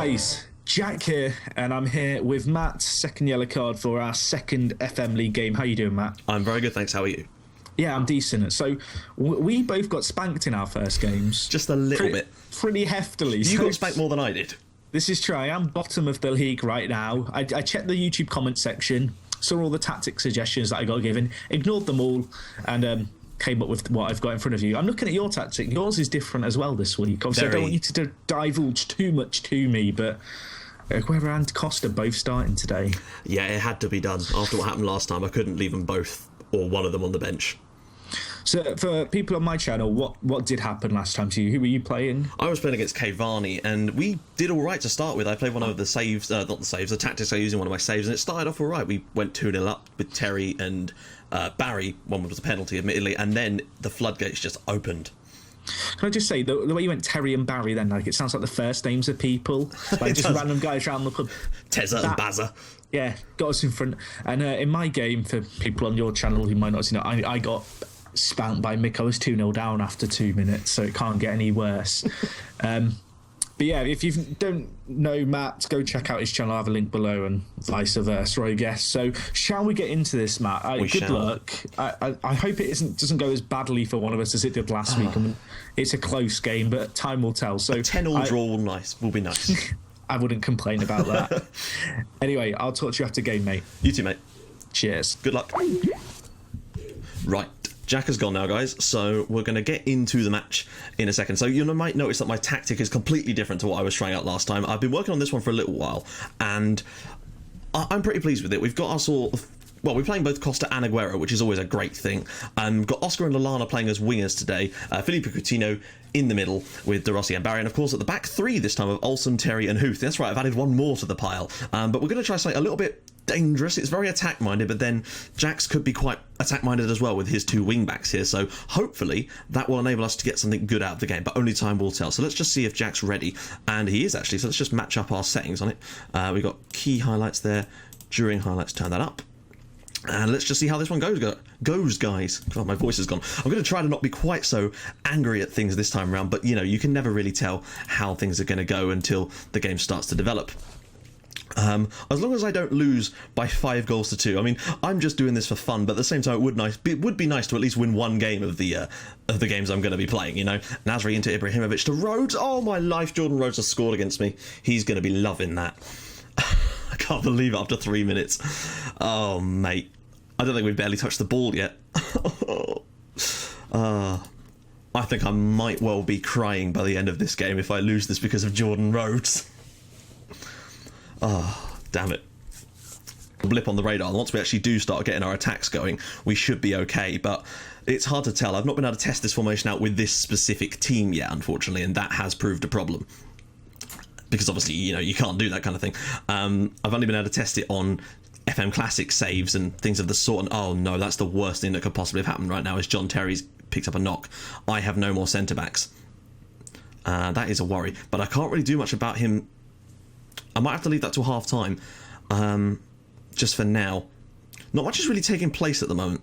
guys, Jack here, and I'm here with Matt, second yellow card for our second FM League game. How you doing, Matt? I'm very good, thanks. How are you? Yeah, I'm decent. So we both got spanked in our first games. Just a little bit. Pretty heftily. You got spanked more than I did. This is true. I am bottom of the league right now. I checked the YouTube comment section, saw all the tactic suggestions that I got given, ignored them all, and came up with what I've got in front of you. I'm looking at your tactic. Yours is different as well this week. Obviously, I don't want you to divulge too much to me, but Aguero and Costa both starting today. Yeah, it had to be done. After what happened last time, I couldn't leave them both or one of them on the bench. So, for people on my channel, what did happen last time to you? Who were you playing? I was playing against Cavani, and we did all right to start with. I played one of the saves, not the saves, the tactics I used in one of my saves, and it started off all right. We went 2-0 up with Terry and Barry. One was a penalty, admittedly, and then the floodgates just opened. Can I just say, the way you went Terry and Barry then, like, it sounds like the first names of people. Like, just random guys around the pub. Tezza and Bazza. Yeah, got us in front. And in my game, for people on your channel who might not have seen it, I got spanked by Mick. I was 2-0 down after 2 minutes, so it can't get any worse. But yeah, if you don't know Matt, go check out his channel. I have a link below, and vice versa, I guess. So, shall we get into this, Matt? Good luck. I hope it doesn't go as badly for one of us as it did last week. I mean, it's a close game, but time will tell. So, a 10-all draw will be nice. I wouldn't complain about that. Anyway, I'll talk to you after game, mate. You too, mate. Cheers. Good luck. Right. Jack has gone now, guys, so we're going to get into the match in a second. So you might notice that my tactic is completely different to what I was trying out last time. I've been working on this one for a little while, and I'm pretty pleased with it. We've got we're playing both Costa and Aguero, which is always a great thing. We've got Oscar and Lallana playing as wingers today. Felipe Coutinho in the middle with De Rossi and Barry. And, of course, at the back three this time of Olsen, Terry and Huth. That's right, I've added one more to the pile. But we're going to try something a little bit dangerous. It's very attack-minded, but then Jack's could be quite attack-minded as well with his two wing-backs here. So, hopefully, that will enable us to get something good out of the game. But only time will tell. So let's just see if Jack's ready. And he is, actually. So let's just match up our settings on it. We've got key highlights there. During highlights, turn that up. And let's just see how this one goes, guys. God, my voice is gone. I'm going to try to not be quite so angry at things this time around, but, you know, you can never really tell how things are going to go until the game starts to develop. As long as I don't lose by 5-2. I mean, I'm just doing this for fun, but at the same time, it would be nice to at least win one game of the games I'm going to be playing, you know. Nasri into Ibrahimovic to Rhodes. Oh, my life, Jordan Rhodes has scored against me. He's going to be loving that. I can't believe it after 3 minutes. Oh, mate. I don't think we've barely touched the ball yet. I think I might well be crying by the end of this game if I lose this because of Jordan Rhodes. Oh, damn it. A blip on the radar. Once we actually do start getting our attacks going, we should be okay, but it's hard to tell. I've not been able to test this formation out with this specific team yet, unfortunately, and that has proved a problem. Because obviously, you know, you can't do that kind of thing. I've only been able to test it on FM Classic saves and things of the sort, and oh no, that's the worst thing that could possibly have happened right now, is John Terry's picked up a knock. I have no more centre-backs. That is a worry, but I can't really do much about him. I might have to leave that till half-time, just for now. Not much is really taking place at the moment.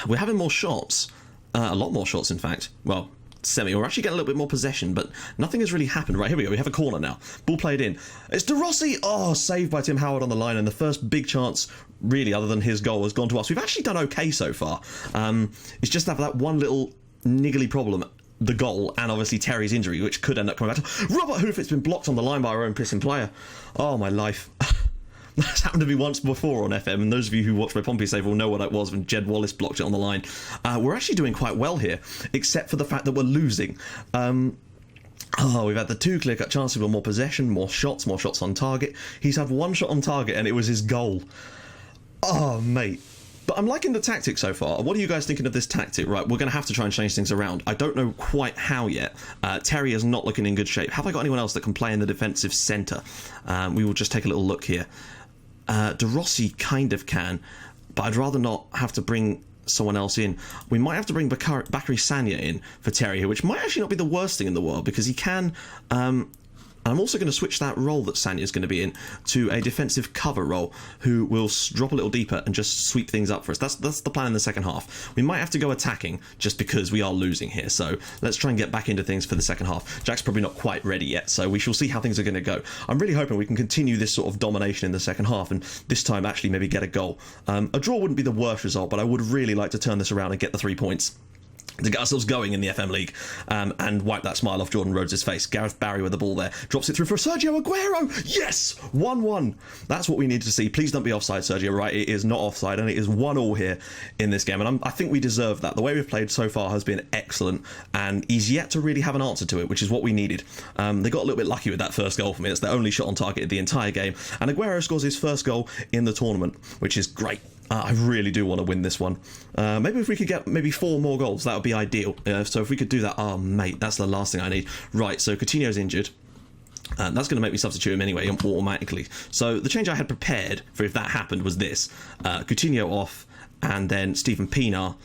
We're having more shots, a lot more shots in fact. Well, we're actually getting a little bit more possession, but nothing has really happened. Right, here we go. We have a corner now. Ball played in. It's De Rossi. Oh, saved by Tim Howard on the line, and the first big chance, really, other than his goal, has gone to us. We've actually done okay so far. It's just that one little niggly problem, the goal, and obviously Terry's injury, which could end up coming back to Robert Hoof. It's been blocked on the line by our own pissing player. Oh, my life. That's happened to me once before on FM, and those of you who watch my Pompey save will know what it was when Jed Wallace blocked it on the line. We're actually doing quite well here, except for the fact that we're losing. We've had the two clear-cut chances with more possession, more shots on target. He's had one shot on target, and it was his goal. Oh, mate. But I'm liking the tactic so far. What are you guys thinking of this tactic? Right, we're going to have to try and change things around. I don't know quite how yet. Terry is not looking in good shape. Have I got anyone else that can play in the defensive centre? We will just take a little look here. De Rossi kind of can, but I'd rather not have to bring someone else in. We might have to bring Bakary Sagna in for Terry here, which might actually not be the worst thing in the world, because he can I'm also going to switch that role that Sanya's going to be in to a defensive cover role, who will drop a little deeper and just sweep things up for us. That's the plan in the second half. We might have to go attacking just because we are losing here, so let's try and get back into things for the second half. Jack's probably not quite ready yet, so we shall see how things are going to go. I'm really hoping we can continue this sort of domination in the second half, and this time actually maybe get a goal. A draw wouldn't be the worst result, but I would really like to turn this around and get the 3 points to get ourselves going in the FM League, and wipe that smile off Jordan Rhodes' face. Gareth Barry with the ball there, drops it through for Sergio Aguero. Yes, 1-1. That's what we need to see. Please don't be offside, Sergio. Right, it is not offside, and it is 1-1 here in this game, and I think we deserve that. The way we've played so far has been excellent, and he's yet to really have an answer to it, which is what we needed. They got a little bit lucky with that first goal for me. It's their only shot on target of the entire game, and Aguero scores his first goal in the tournament, which is great. I really do want to win this one. Maybe if we could get maybe 4 more goals, that would be ideal. So if we could do that, oh mate, that's the last thing I need. Right, so Coutinho's injured. That's going to make me substitute him anyway, automatically. So the change I had prepared for if that happened was this. Coutinho off, and then Stephen Pienaar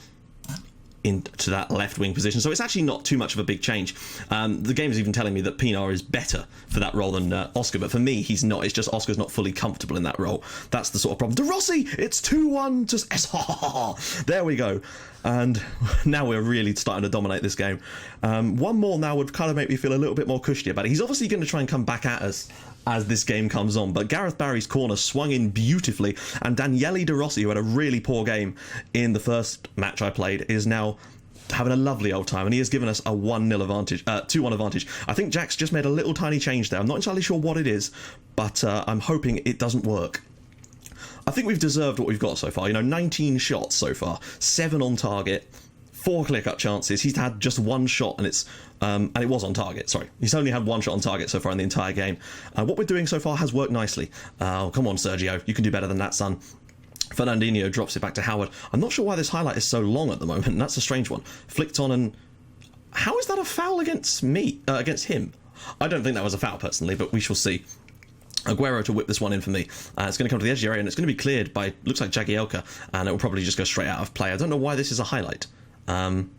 into that left wing position. So it's actually not too much of a big change. The game is even telling me that Pienaar is better for that role than Oscar, but for me he's not. It's just Oscar's not fully comfortable in that role. That's the sort of problem. De Rossi, it's 2-1 to S. There we go. And now we're really starting to dominate this game. One more now would kind of make me feel a little bit more cushy about it. He's obviously going to try and come back at us as this game comes on, but Gareth Barry's corner swung in beautifully, and Daniele De Rossi, who had a really poor game in the first match I played, is now having a lovely old time, and he has given us a 1-0 advantage, 2-1 advantage. I think Jack's just made a little tiny change there. I'm not entirely sure what it is, but I'm hoping it doesn't work. I think we've deserved what we've got so far. 19 shots so far, 7 on target, 4 clear-cut chances. He's had just 1 shot, and it was on target. Sorry, he's only had 1 shot on target so far in the entire game. What we're doing so far has worked nicely. Oh, come on, Sergio, you can do better than that, son. Fernandinho drops it back to Howard. I'm not sure why this highlight is so long at the moment. That's a strange one. Flicked on, and how is that a foul against me? Against him? I don't think that was a foul personally, but we shall see. Aguero to whip this one in for me. It's going to come to the edge of the area, and it's going to be cleared by, looks like Jagielka, and it will probably just go straight out of play. I don't know why this is a highlight. I'm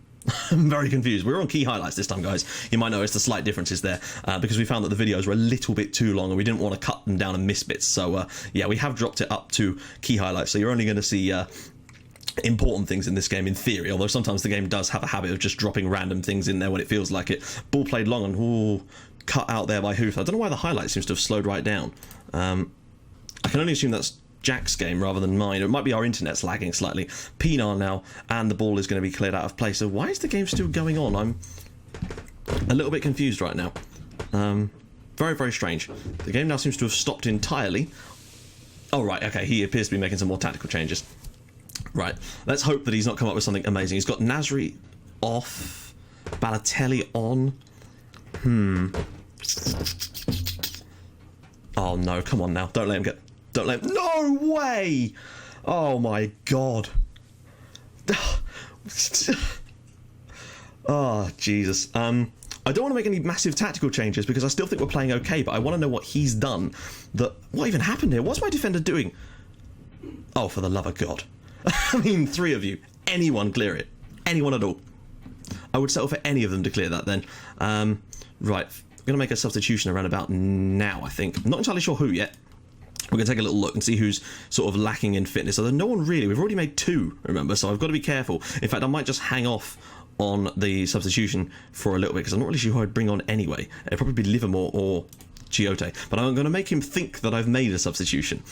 very confused. We're on key highlights this time, guys. You might notice the slight differences there, because we found that the videos were a little bit too long and we didn't want to cut them down and miss bits. So yeah, we have dropped it up to key highlights, so you're only going to see important things in this game in theory, although sometimes the game does have a habit of just dropping random things in there when it feels like it. Ball played long, and ooh, cut out there by Hoof. I don't know why the highlight seems to have slowed right down. I can only assume that's Jack's game rather than mine. It might be our internet's lagging slightly. Pienaar now, and the ball is going to be cleared out of play. So why is the game still going on? I'm a little bit confused right now. Very, very strange. The game now seems to have stopped entirely. Oh, right, okay, he appears to be making some more tactical changes. Right, let's hope that he's not come up with something amazing. He's got Nasri off, Balotelli on. Oh, no, come on now. Don't let him get... Don't let him... No way! Oh, my God. Oh, Jesus. I don't want to make any massive tactical changes because I still think we're playing okay, but I want to know what he's done. What even happened here? What's my defender doing? Oh, for the love of God. I mean, 3 of you. Anyone clear it. Anyone at all. I would settle for any of them to clear that then. Right. I'm going to make a substitution around about now, I think. I'm not entirely sure who yet. We're going to take a little look and see who's sort of lacking in fitness. Although no one really. We've already made 2, remember, so I've got to be careful. In fact, I might just hang off on the substitution for a little bit because I'm not really sure who I'd bring on anyway. It'd probably be Livermore or Chiote. But I'm going to make him think that I've made a substitution.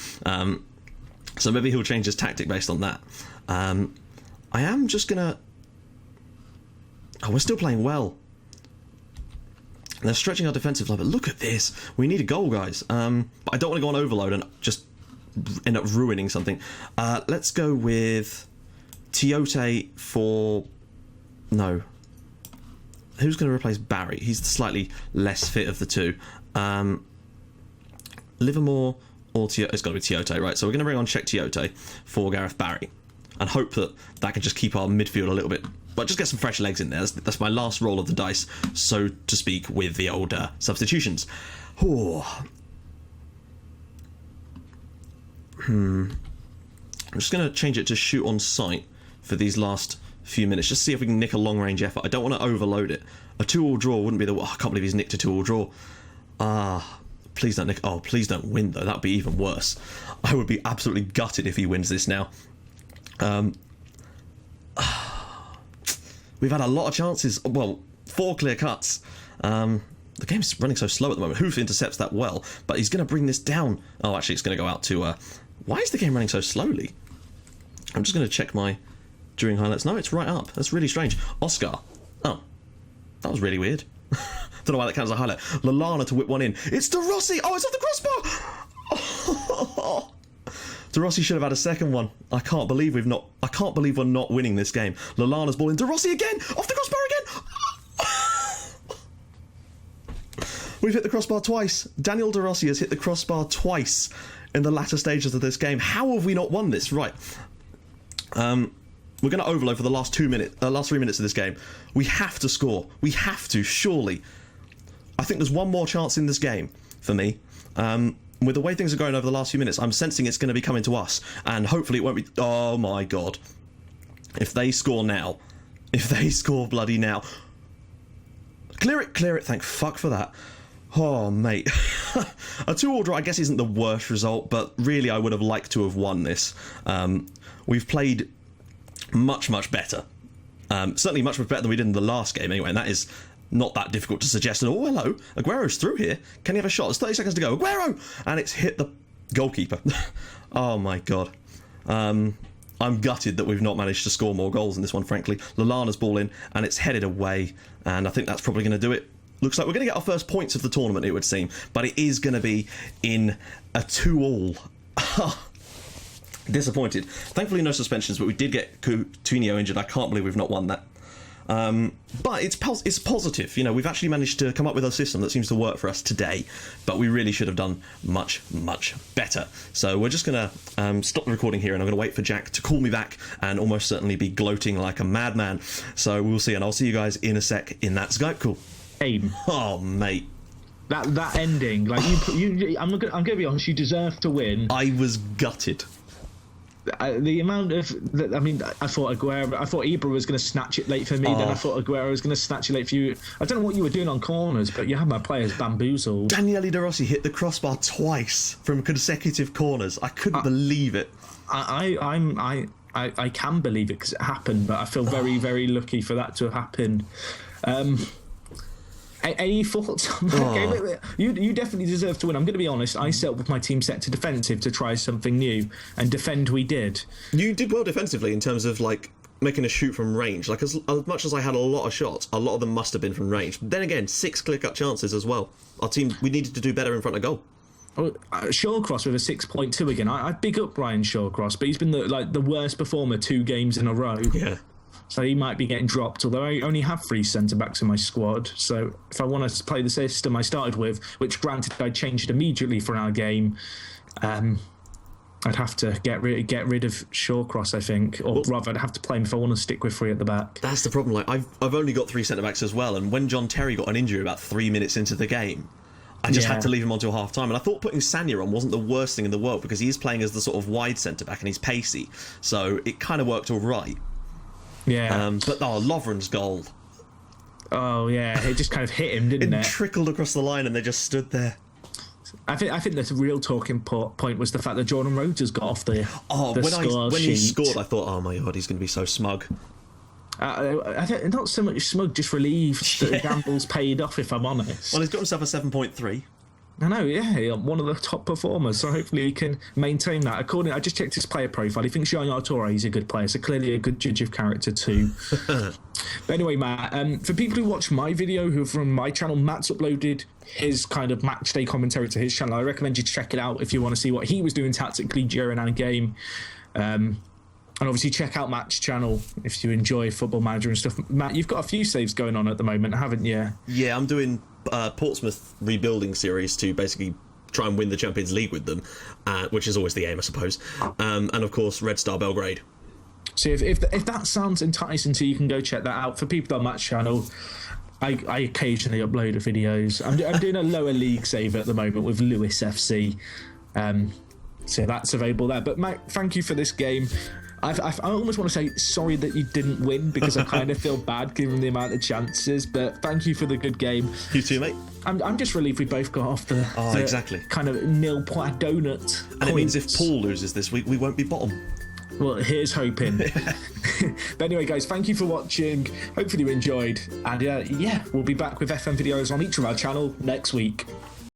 So maybe he'll change his tactic based on that. I am just going to... Oh, we're still playing well. They're stretching our defensive line, but look at this. We need a goal, guys. But I don't want to go on overload and just end up ruining something. Let's go with Tiote for... No. Who's going to replace Barry? He's the slightly less fit of the 2. Livermore or Tiote? It's got to be Tiote, right? So we're going to bring on Czech Tiote for Gareth Barry and hope that that can just keep our midfield a little bit... But just get some fresh legs in there. That's my last roll of the dice, so to speak, with the old substitutions. I'm just going to change it to shoot on sight for these last few minutes. Just see if we can nick a long-range effort. I don't want to overload it. A 2-2 draw wouldn't be the... Oh, I can't believe he's nicked a 2-2 draw. Please don't, Nick. Oh, please don't win, though. That'd be even worse. I would be absolutely gutted if he wins this now. We've had a lot of chances. Well, 4 clear cuts. The game's running so slow at the moment. Hoof intercepts that well, but he's going to bring this down. Oh, actually, it's going to go out to... why is the game running so slowly? I'm just going to check my during highlights. No, it's right up. That's really strange. Oscar. Oh, that was really weird. Don't know why that counts as a highlight. Lallana to whip one in. It's De Rossi. Oh, it's off the crossbar. De Rossi should have had a second one. I can't believe we're not winning this game. Lallana's ball in. De Rossi again. Off the crossbar again. We've hit the crossbar twice. Daniel De Rossi has hit the crossbar twice in the latter stages of this game. How have we not won this? Right. We're going to overload for the last 3 minutes of this game. We have to score. We have to, surely. I think there's one more chance in this game for me. With the way things are going over the last few minutes, I'm sensing it's going to be coming to us. And hopefully it won't be... Oh, my God. If they score now. If they score bloody now. Clear it. Thank fuck for that. Oh, mate. A 2-all draw, I guess, isn't the worst result, but really I would have liked to have won this. We've played much, much better. Certainly much, much better than we did in the last game, anyway, and that is not that difficult to suggest. And, oh, hello, Aguero's through here. Can he have a shot? There's 30 seconds to go. Aguero! And it's hit the goalkeeper. Oh, my God. I'm gutted that we've not managed to score more goals in this one, frankly. Lallana's ball in, and it's headed away, and I think that's probably going to do it. Looks like we're going to get our first points of the tournament, it would seem, but it is going to be in a 2-all. Disappointed. Thankfully, no suspensions, but we did get Coutinho injured. I can't believe we've not won that. But it's positive. You know, we've actually managed to come up with a system that seems to work for us today, but we really should have done much, much better. So we're just going to stop the recording here, and I'm going to wait for Jack to call me back and almost certainly be gloating like a madman. So we'll see, and I'll see you guys in a sec in that Skype call. Aim. Oh, mate. That ending, like I'm gonna be honest, you deserve to win. I was gutted. The amount of, I mean, I thought Ibra was going to snatch it late for me. Then I thought Aguero was going to snatch it late for you. I don't know what you were doing on corners, but you had my players bamboozled. Daniele De Rossi hit the crossbar twice from consecutive corners. I couldn't believe it. I can believe it because it happened, but I feel very, very lucky for that to have happened. Any thoughts on that game? You definitely deserve to win. I'm going to be honest. I set up with my team set to defensive to try something new, and defend we did. You did well defensively in terms of like making a shoot from range. Like as much as I had a lot of shots, a lot of them must have been from range. Then again, 6 clear-cut chances as well. Our team, we needed to do better in front of goal. Shawcross with a 6.2 again. I big up Ryan Shawcross, but he's been the worst performer 2 games in a row. Yeah. So he might be getting dropped, although I only have 3 centre-backs in my squad. So if I want to play the system I started with, which granted I changed immediately for our game, I'd have to get rid of Shawcross, I think. Or rather, I'd have to play him if I want to stick with 3 at the back. That's the problem. Like I've only got 3 centre-backs as well, and when John Terry got an injury about 3 minutes into the game, I just had to leave him until half-time. And I thought putting Sanya on wasn't the worst thing in the world, because he's playing as the sort of wide centre-back and he's pacey. So it kind of worked all right. Yeah. But Lovren's goal. Oh, yeah. It just kind of hit him, didn't it? It trickled across the line and they just stood there. I think the real talking point was the fact that Jordan Rhodes got off the when he scored, I thought, oh my God, he's going to be so smug. Not so much smug, just relieved that the gamble's paid off, if I'm honest. Well, he's got himself a 7.3. I know, yeah, one of the top performers, so hopefully he can maintain that. I just checked his player profile. He thinks Yaya Toure is a good player, so clearly a good judge of character too. But anyway, Matt, for people who watch my video, who are from my channel, Matt's uploaded his kind of match day commentary to his channel. I recommend you check it out if you want to see what he was doing tactically during our game. And obviously check out Matt's channel if you enjoy Football Manager and stuff. Matt, you've got a few saves going on at the moment, haven't you? Yeah, I'm doing Portsmouth rebuilding series to basically try and win the Champions League with them, which is always the aim, I suppose. And of course, Red Star Belgrade. So if that sounds enticing to you, can go check that out. For people on Matt's channel, I occasionally upload videos. I'm doing a lower league save at the moment with Lewis FC. So that's available there. But Matt, thank you for this game. I almost want to say sorry that you didn't win, because I kind of feel bad given the amount of chances, but thank you for the good game. You too, mate. I'm just relieved we both got off the exactly kind of nil point donut. And points. it means if Paul loses this week, we won't be bottom. Well, here's hoping. But anyway, guys, thank you for watching. Hopefully you enjoyed. And yeah, we'll be back with FM videos on each of our channel next week.